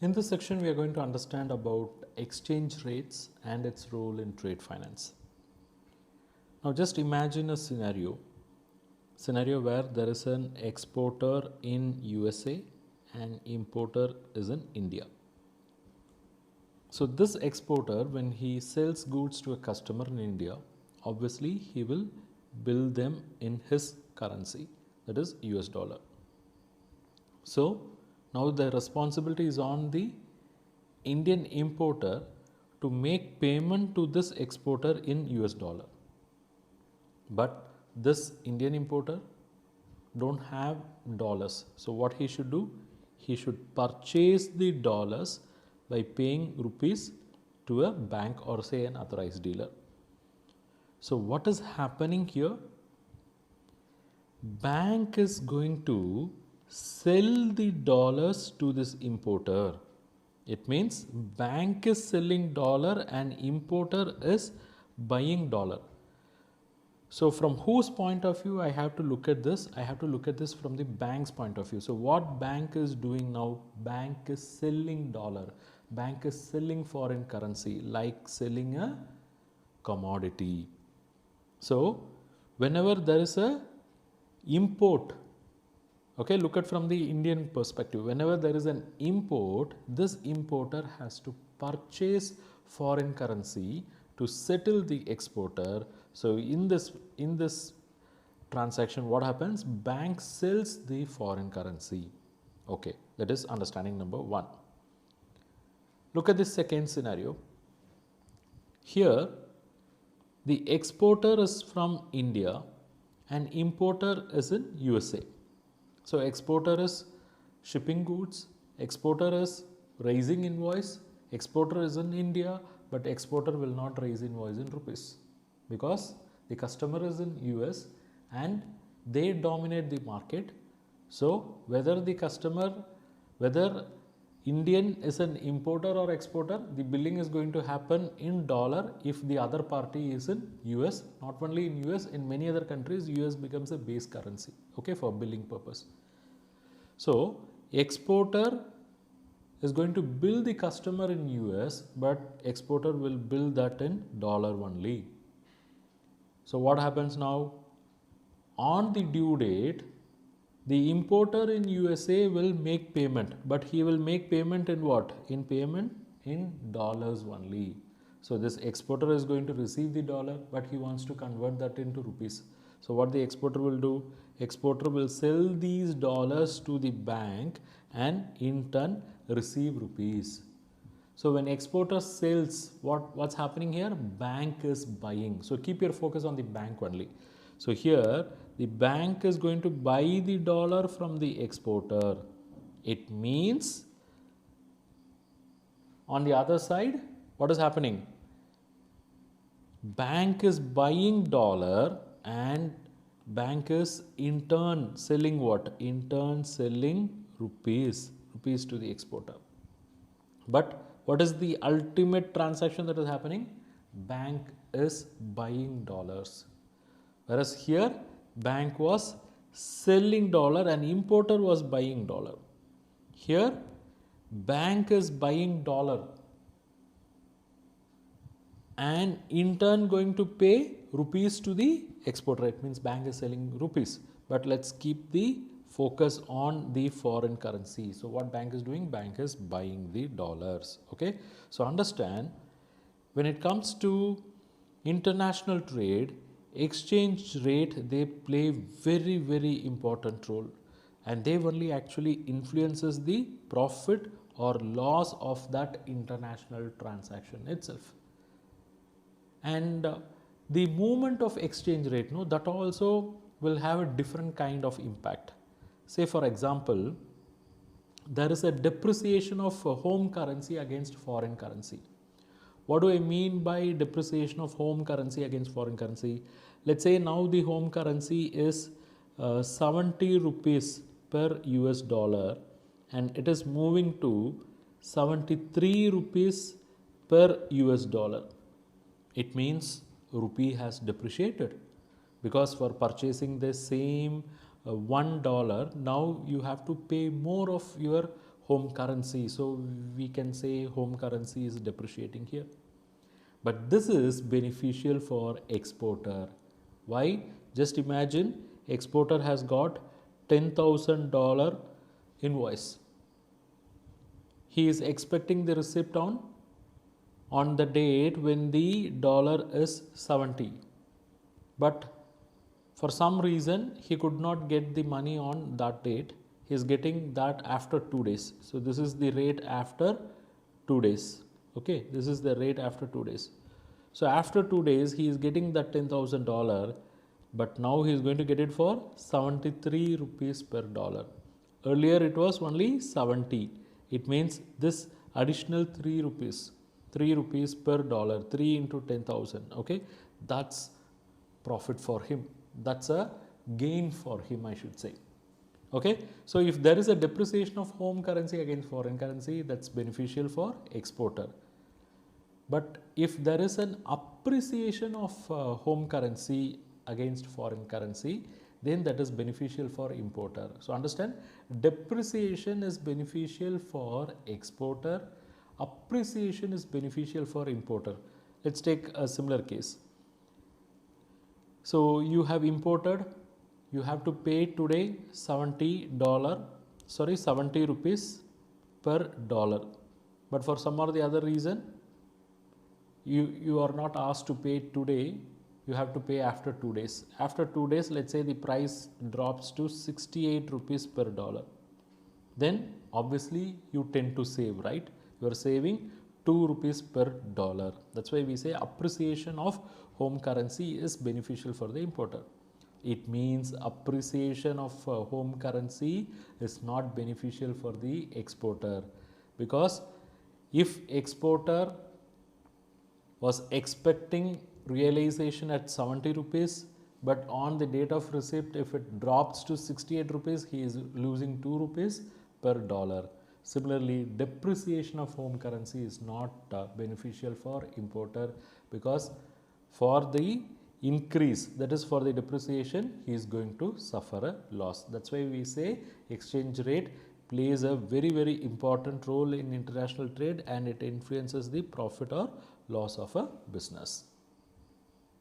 In this section, we are going to understand about exchange rates and its role in trade finance. Now, just imagine a scenario where there is an exporter in USA and importer is in India. So, this exporter, when he sells goods to a customer in India, obviously he will bill them in his currency, that is US dollar. So, now the responsibility is on the Indian importer to make payment to this exporter in US dollar. But this Indian importer don't have dollars. So, what he should do? He should purchase the dollars by paying rupees to a bank or say an authorized dealer. So, what is happening here? Bank is going to sell the dollars to this importer. It means bank is selling dollar and importer is buying dollar. So, from whose point of view I have to look at this? I have to look at this from the bank's point of view. So, what bank is doing now? Bank is selling dollar. Bank is selling foreign currency like selling a commodity. So, whenever there is a import, okay, look at from the Indian perspective. Whenever there is an import, this importer has to purchase foreign currency to settle the exporter. So, in this transaction, what happens? Bank sells the foreign currency. Okay, that is understanding number one. Look at this second scenario. Here, the exporter is from India and importer is in USA. So, exporter is shipping goods, exporter is raising invoice, exporter is in India, but exporter will not raise invoice in rupees because the customer is in US and they dominate the market. So, whether Indian is an importer or exporter, the billing is going to happen in dollar if the other party is in US. Not only in US, in many other countries, US becomes a base currency, okay, for billing purpose. So, exporter is going to bill the customer in US, but exporter will bill that in dollar only. So, what happens now? On the due date, the importer in USA will make payment, but he will make payment in what? In payment in dollars only. So, this exporter is going to receive the dollar, but he wants to convert that into rupees. So, what the exporter will do? Exporter will sell these dollars to the bank and in turn receive rupees. So, when exporter sells, what's happening here? Bank is buying. So, keep your focus on the bank only. So, here the bank is going to buy the dollar from the exporter. It means on the other side, what is happening? Bank is buying dollar and bank is in turn selling what? In turn selling rupees to the exporter. But what is the ultimate transaction that is happening? Bank is buying dollars. Whereas here, bank was selling dollar and importer was buying dollar. Here, bank is buying dollar and in turn going to pay rupees to the exporter. It means bank is selling rupees. But let's keep the focus on the foreign currency. So, what bank is doing? Bank is buying the dollars. Okay. So, understand when it comes to international trade, exchange rate, they play very important role and they only actually influences the profit or loss of that international transaction itself. And the movement of exchange rate, no, that also will have a different kind of impact. Say for example, there is a depreciation of home currency against foreign currency. What do I mean by depreciation of home currency against foreign currency? Let's say now the home currency is 70 rupees per US dollar and it is moving to 73 rupees per US dollar. It means rupee has depreciated because for purchasing the same $1, now you have to pay more of your home currency. So we can say home currency is depreciating here. But this is beneficial for exporter. Why? Just imagine exporter has got $10,000 invoice. He is expecting the receipt on the date when the dollar is 70. But for some reason he could not get the money on that date. He is getting that after 2 days. So this is the rate after 2 days. Okay, this is the rate after 2 days. So after 2 days he is getting that $10,000, but now he is going to get it for 73 rupees per dollar. Earlier it was only 70. It means this additional 3 rupees per dollar, 3 into 10,000. Okay, that's profit for him. That's a gain for him, I should say. Okay, so if there is a depreciation of home currency against foreign currency, that's beneficial for exporter. But if there is an appreciation of home currency against foreign currency, then that is beneficial for importer. So understand, depreciation is beneficial for exporter, appreciation is beneficial for importer. Let's take a similar case. So you have imported, you have to pay today $70 per dollar, but for some or the other reason you are not asked to pay today, you have to pay after 2 days. After 2 days, let's say the price drops to 68 rupees per dollar. Then obviously you tend to save, right? You are saving 2 rupees per dollar. That's why we say appreciation of home currency is beneficial for the importer. It means appreciation of home currency is not beneficial for the exporter, because if exporter was expecting realization at 70 rupees, but on the date of receipt if it drops to 68 rupees, he is losing 2 rupees per dollar. Similarly, depreciation of home currency is not beneficial for importer, because for the increase, that is for the depreciation, he is going to suffer a loss. That's why we say exchange rate plays a very important role in international trade, and it influences the profit or loss of a business.